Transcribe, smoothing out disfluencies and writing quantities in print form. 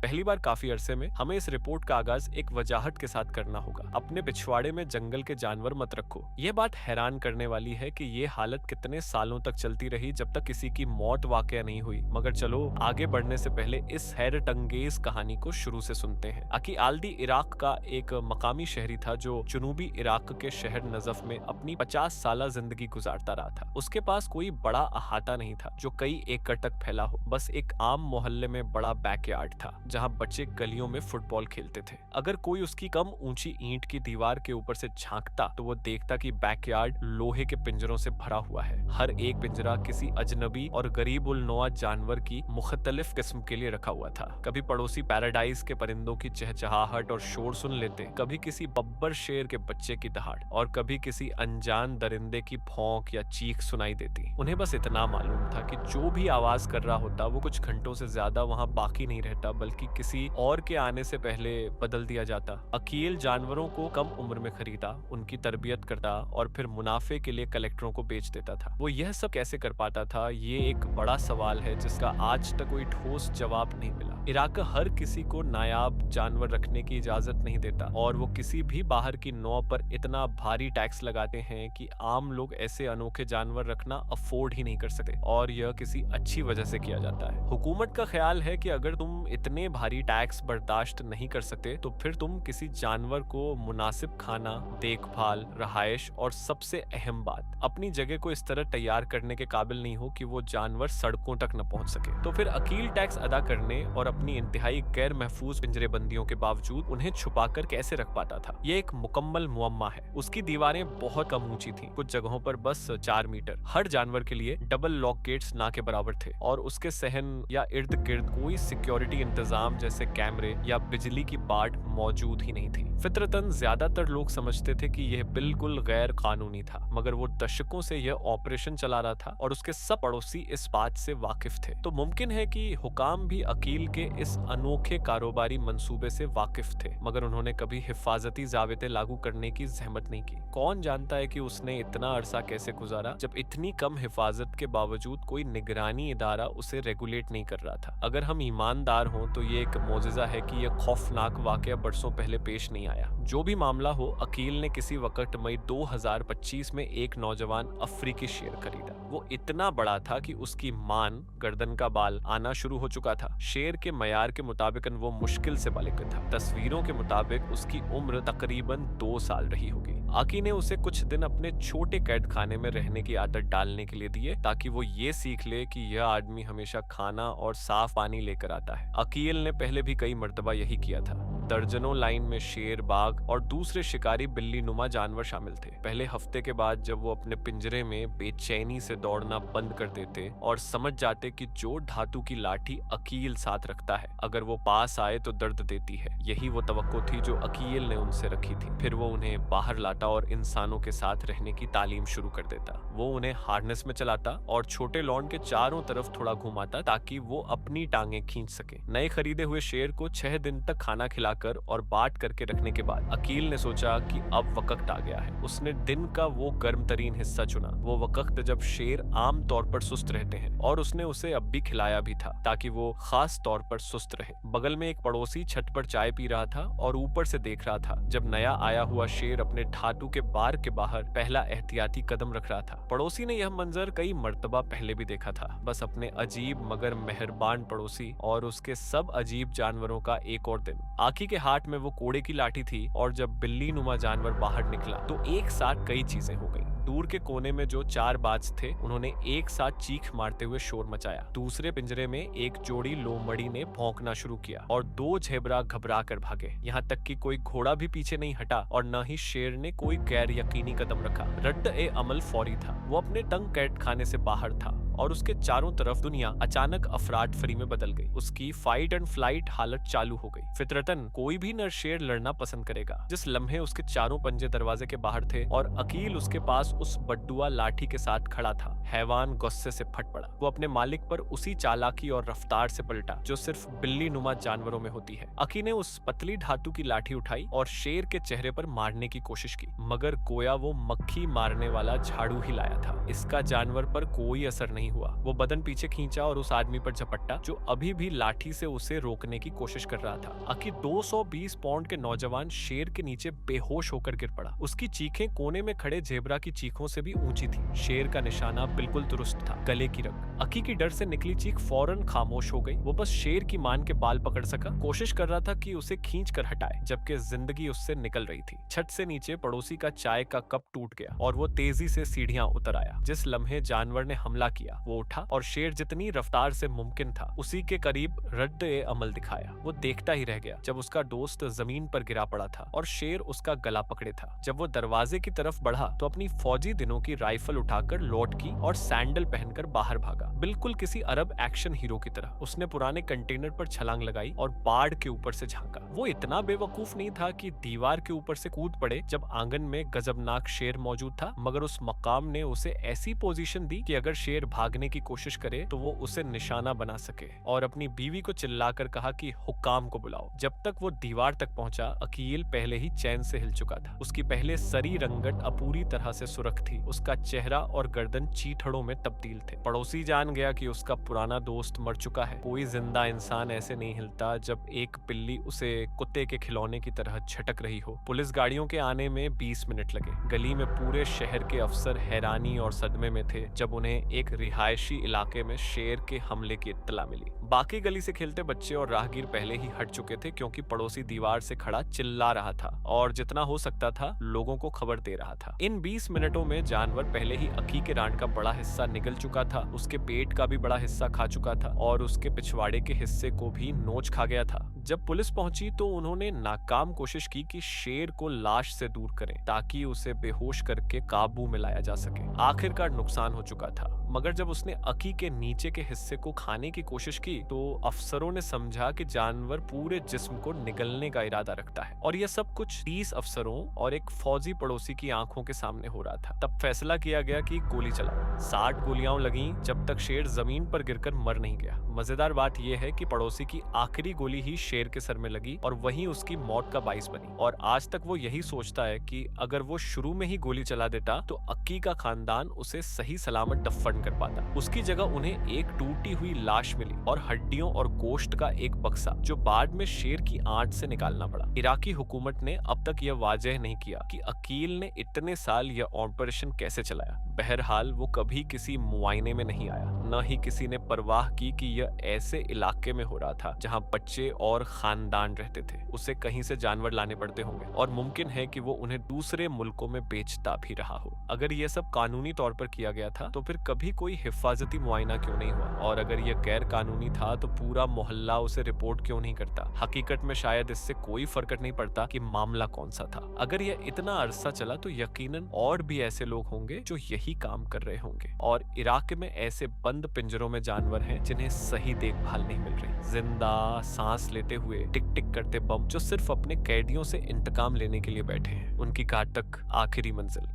पहली बार काफी अरसे में हमें इस रिपोर्ट का आगाज एक वजाहत के साथ करना होगा। अपने पिछवाड़े में जंगल के जानवर मत रखो। यह बात हैरान करने वाली है कि ये हालत कितने सालों तक चलती रही जब तक किसी की मौत वाकया नहीं हुई। मगर चलो आगे बढ़ने से पहले इस हैरत अंगेज कहानी को शुरू से सुनते हैं। अकी आल्दी इराक का एक मकामी शहरी था जो जनूबी इराक के शहर नजफ में अपनी 50 साला जिंदगी गुजारता रहा था। उसके पास कोई बड़ा अहाता नहीं था जो कई एकड़ तक फैला हो। बस एक आम मोहल्ले में बड़ा बैकयार्ड था जहां बच्चे गलियों में फुटबॉल खेलते थे। अगर कोई उसकी कम ऊंची ईंट की दीवार के ऊपर से झांकता तो वो देखता कि बैकयार्ड लोहे के पिंजरों से भरा हुआ है। हर एक पिंजरा किसी अजनबी और गरीब उल नौआ जानवर की मुख्तलिफ किस्म के लिए रखा हुआ था। कभी पड़ोसी पैराडाइज के परिंदों की चहचहाहट और शोर सुन लेते, कभी किसी बब्बर शेर के बच्चे की दहाड़ और कभी किसी अनजान दरिंदे की भौंक या चीख सुनाई देती। उन्हें बस इतना मालूम था कि जो भी आवाज कर रहा होता वो कुछ घंटों से ज्यादा वहां बाकी नहीं रहता, बल्कि किसी और के आने से पहले बदल दिया जाता। अकील जानवरों को कम उम्र में खरीदा, उनकी तरबियत करता और फिर मुनाफे के लिए कलेक्टरों को बेच देता था। वो यह सब कैसे कर पाता था, ये एक बड़ा सवाल है जिसका आज तक कोई ठोस जवाब नहीं मिला। इराक हर किसी को नायाब जानवर रखने की इजाजत नहीं देता और वो किसी भी बाहर की नौ पर इतना भारी टैक्स लगाते हैं कि आम लोग ऐसे अनोखे जानवर रखना अफोर्ड ही नहीं कर सकते, और यह किसी अच्छी वजह से किया जाता है। हुकूमत का ख्याल है कि अगर तुम इतने भारी टैक्स बर्दाश्त नहीं कर सकते तो फिर तुम किसी जानवर को मुनासिब खाना, देखभाल, रहायश और सबसे अहम बात, अपनी जगह को इस तरह तैयार करने के काबिल नहीं हो कि वो जानवर सड़कों तक न पहुंच सके। तो फिर अकील टैक्स अदा करने और अपनी इंतहाई गैर महफूज पिंजरेबंदियों के बावजूद उन्हें छुपाकर कैसे रख पाता था, ये एक मुकम्मल मुअम्मा है। उसकी दीवारें बहुत कम ऊंची थीं, कुछ जगहों पर बस 4 मीटर। हर जानवर के लिए डबल लॉक गेट्स ना के बराबर थे और उसके सहन या इर्द गिर्द कोई सिक्योरिटी इंतजाम जैसे कैमरे या बिजली की बाट मौजूद ही नहीं थी। फितरतन ज्यादातर लोग समझते थे कि यह बिल्कुल गैर कानूनी था, मगर वो दशकों से यह ऑपरेशन चला रहा था और उसके सब पड़ोसी इस बात से वाकिफ थे। तो मुमकिन है कि हुकाम भी अकील के इस अनोखे कारोबारी मंसूबे से वाकिफ थे, मगर उन्होंने कभी हिफाजती ज़ाबिते लागू करने की जहमत नहीं की। कौन जानता है कि उसने इतना अरसा कैसे गुजारा जब इतनी कम हिफाजत के बावजूद कोई निगरानी इदारा उसे रेगुलेट नहीं कर रहा था। अगर हम ईमानदार हों तो ये एक मोजिज़ा है कि यह खौफनाक वाकया बरसों पहले पेश नहीं आया। जो भी मामला हो, अकील ने किसी वक्त मई 2025 में एक नौजवान अफ्रीकी शेर खरीदा। वो इतना बड़ा था कि उसकी मान, गर्दन का बाल आना शुरू हो चुका था। शेर के मयार के मुताबिक वो मुश्किल से बालिग था। तस्वीरों के मुताबिक उसकी उम्र तकरीबन 2 साल रही होगी। आकी ने उसे कुछ दिन अपने छोटे कैद खाने में रहने की आदत डालने के लिए दिए ताकि वो ये सीख ले कि यह आदमी हमेशा खाना और साफ पानी लेकर आता है। अकील ने पहले भी कई मर्तबा यही किया था। दर्जनों लाइन में शेर, बाघ और दूसरे शिकारी बिल्ली नुमा जानवर शामिल थे। पहले हफ्ते के बाद जब वो अपने पिंजरे में बेचैनी से दौड़ना बंद कर देते और समझ जाते कि जो धातु की लाठी अकील साथ रखता है अगर वो पास आए तो दर्द देती है, यही वो तवक्को थी जो अकील ने उनसे रखी थी। फिर वो उन्हें बाहर लाता और इंसानों के साथ रहने की तालीम शुरू कर देता। वो उन्हें हार्नेस में चलाता और छोटे लॉन के चारों तरफ थोड़ा घुमाता ताकि वो अपनी टांगे खींच सके। नए खरीदे हुए शेर को 6 दिन तक खाना खिलाकर और बाट करके रखने के बाद अकील ने सोचा कि अब वक्त आ गया है। उसने दिन का वो गर्म तरीन हिस्सा चुना, वो वक्त जब शेर आम तौर पर सुस्त रहते हैं, और उसने उसे अब भी खिलाया भी था ताकि वो खास तौर पर सुस्त रहे। बगल में एक पड़ोसी छत पर चाय पी रहा था और ऊपर से देख रहा था जब नया आया हुआ शेर अपने धातु के बार के बाहर पहला एहतियाती कदम रख रहा था। पड़ोसी ने यह मंजर कई मर्तबा पहले भी देखा था, बस अपने अजीब मगर मेहरबान पड़ोसी और उसके सब अजीब जानवरों का एक और दिन। आकी के हाथ में वो कोड़े की लाठी थी और जब बिल्ली नुमा जानवर बाहर निकला तो एक साथ कई चीजें हो गई। दूर के कोने में जो 4 बाज थे उन्होंने एक साथ चीख मारते हुए शोर मचाया। दूसरे पिंजरे में एक जोड़ी लोमड़ी ने भौंकना शुरू किया और 2 झेबरा घबरा कर भागे। यहाँ तक कि कोई घोड़ा भी पीछे नहीं हटा और न ही शेर ने कोई गैर यकीनी कदम रखा। रद्द-ए-अमल फौरी था। वो अपने तंग कैद खाने से बाहर था और उसके चारों तरफ दुनिया अचानक अफराट फरी में बदल गई। उसकी फाइट एंड फ्लाइट हालत चालू हो गई। फितरतन कोई भी नर शेर लड़ना पसंद करेगा। जिस लम्हे उसके चारों पंजे दरवाजे के बाहर थे और अकील उसके पास उस बड्डुआ लाठी के साथ खड़ा था, हैवान गुस्से से फट पड़ा। वो अपने मालिक पर उसी चालाकी और रफ्तार से पलटा जो सिर्फ बिल्ली नुमा जानवरों में होती है। अकी ने उस पतली धातु की लाठी उठाई और शेर के चेहरे पर मारने की कोशिश की, मगर गोया वो मक्खी मारने वाला झाड़ू ही लाया था। इसका जानवर पर कोई असर नहीं हुआ। वो बदन पीछे खींचा और उस आदमी पर झपट्टा जो अभी भी लाठी से उसे रोकने की कोशिश कर रहा था। अकी 220 पाउंड के नौजवान शेर के नीचे बेहोश होकर गिर पड़ा। उसकी चीखें कोने में खड़े जेबरा की चीखों से भी ऊंची थी। शेर का निशाना बिल्कुल दुरुस्त था, गले की रग। अकी की डर से निकली चीख फौरन खामोश हो गई। वो बस शेर की मान के बाल पकड़ सका, कोशिश कर रहा था कि उसे खींच कर हटाए, जबकि जिंदगी उससे निकल रही थी। छत से नीचे पड़ोसी का चाय का कप टूट गया और वो तेजी से सीढ़ियां उतर आया। जिस लम्हे जानवर ने हमला किया वो उठा और शेर जितनी रफ्तार से मुमकिन था उसी के करीब रद्द ए अमल दिखाया। वो देखता ही रह गया जब उसका दोस्त जमीन पर गिरा पड़ा था और शेर उसका गला पकड़े था। जब वो दरवाजे की तरफ बढ़ा तो अपनी फौजी दिनों की राइफल उठाकर लौट की और सैंडल पहनकर बाहर भागा, बिल्कुल किसी अरब एक्शन हीरो की तरह। उसने पुराने कंटेनर पर छलांग लगाई और बाड़ के ऊपर से झांका। वो इतना बेवकूफ नहीं था कि दीवार के ऊपर से कूद पड़े जब आंगन में गजबनाक शेर मौजूद था, मगर उस मकाम ने उसे ऐसी पोजीशन दी कि अगर शेर भागने की कोशिश करे तो वो उसे निशाना बना सके। और अपनी बीवी को चिल्लाकर कहा कि हुक्काम को बुलाओ। जब तक वो दीवार तक पहुंचा अकील पहले ही चैन से हिल चुका था। उसकी पहले सरी रंगत अपूरी तरह से सुर्ख थी। उसका चेहरा और गर्दन चीथड़ों में तब्दील थे। पड़ोसी जान गया कि उसका पुराना दोस्त मर चुका है। कोई जिंदा इंसान ऐसे नहीं हिलता जब एक पिल्ली उसे कुत्ते के खिलौने की तरह झटक रही हो। पुलिस गाड़ियों के आने में 20 मिनट लगे। गली में पूरे शहर के अफसर हैरानी और सदमे में थे जब उन्हें एक रिहायशी इलाके में शेर के हमले की इत्तला मिली। बाकी गली से खेलते बच्चे और राहगीर पहले ही हट चुके थे क्योंकि पड़ोसी दीवार से खड़ा चिल्ला रहा था और जितना हो सकता था लोगों को खबर दे रहा था। इन 20 मिनटों में जानवर पहले ही अकी के रांड का बड़ा हिस्सा निगल चुका था, उसके पेट का भी बड़ा हिस्सा खा चुका था और उसके पिछवाड़े के हिस्से को भी नोच खा गया था। जब पुलिस पहुंची तो उन्होंने नाकाम कोशिश की कि शेर को लाश से दूर करें ताकि उसे बेहोश करके काबू में लाया जा सके। आखिरकार नुकसान हो चुका था, मगर जब उसने अकी के नीचे के हिस्से को खाने की कोशिश की तो अफसरों ने समझा कि जानवर पूरे जिस्म को निगलने का इरादा रखता है। और यह सब कुछ 30 अफसरों और एक फौजी पड़ोसी की आंखों के सामने हो रहा था। तब फैसला किया गया कि गोली चलाओ। 60 गोलियां लगीं जब तक शेर जमीन पर गिरकर मर नहीं गया। मजेदार बात यह है कि पड़ोसी की आखिरी गोली ही शेर के सर में लगी और वही उसकी मौत का बाइस बनी। और आज तक वो यही सोचता है कि अगर वो शुरू में ही गोली चला देता तो अक्की का खानदान उसे सही सलामत दफन कर पाता। उसकी जगह उन्हें एक टूटी हुई लाश मिली और हड्डियों और गोश्त का एक बक्सा जो बाद में शेर की आंत से निकालना पड़ा। इराकी हुकूमत ने अब तक यह वाजह नहीं किया कि अकील ने इतने साल यह ऑपरेशन कैसे चलाया। बहरहाल वो कभी किसी मुआयने में नहीं आया, न ही किसी ने परवाह की कि यह ऐसे इलाके में हो रहा था जहां बच्चे और खानदान रहते थे। उसे कहीं से जानवर लाने पड़ते होंगे और मुमकिन है कि वो उन्हें दूसरे मुल्कों में बेचता भी रहा हो। अगर यह सब कानूनी तौर पर किया गया था तो फिर कभी कोई हिफाजती मुआयना क्यों नहीं हुआ? और अगर यह गैर कानूनी था तो पूरा मोहल्ला उसे रिपोर्ट क्यों नहीं करता? हकीकत में शायद इससे कोई फर्क नहीं पड़ता कि मामला कौन सा था। अगर यह इतना अरसा चला तो यकीनन और भी ऐसे लोग होंगे जो यही काम कर रहे होंगे। और इराक में ऐसे बंद पिंजरों में जानवर हैं जिन्हें सही देखभाल नहीं मिल रही। जिंदा सांस लेते हुए टिक टिक करते बम जो सिर्फ अपने कैदियों से इंतकाम लेने के लिए बैठे हैं। उनकी घातक आखिरी मंजिल।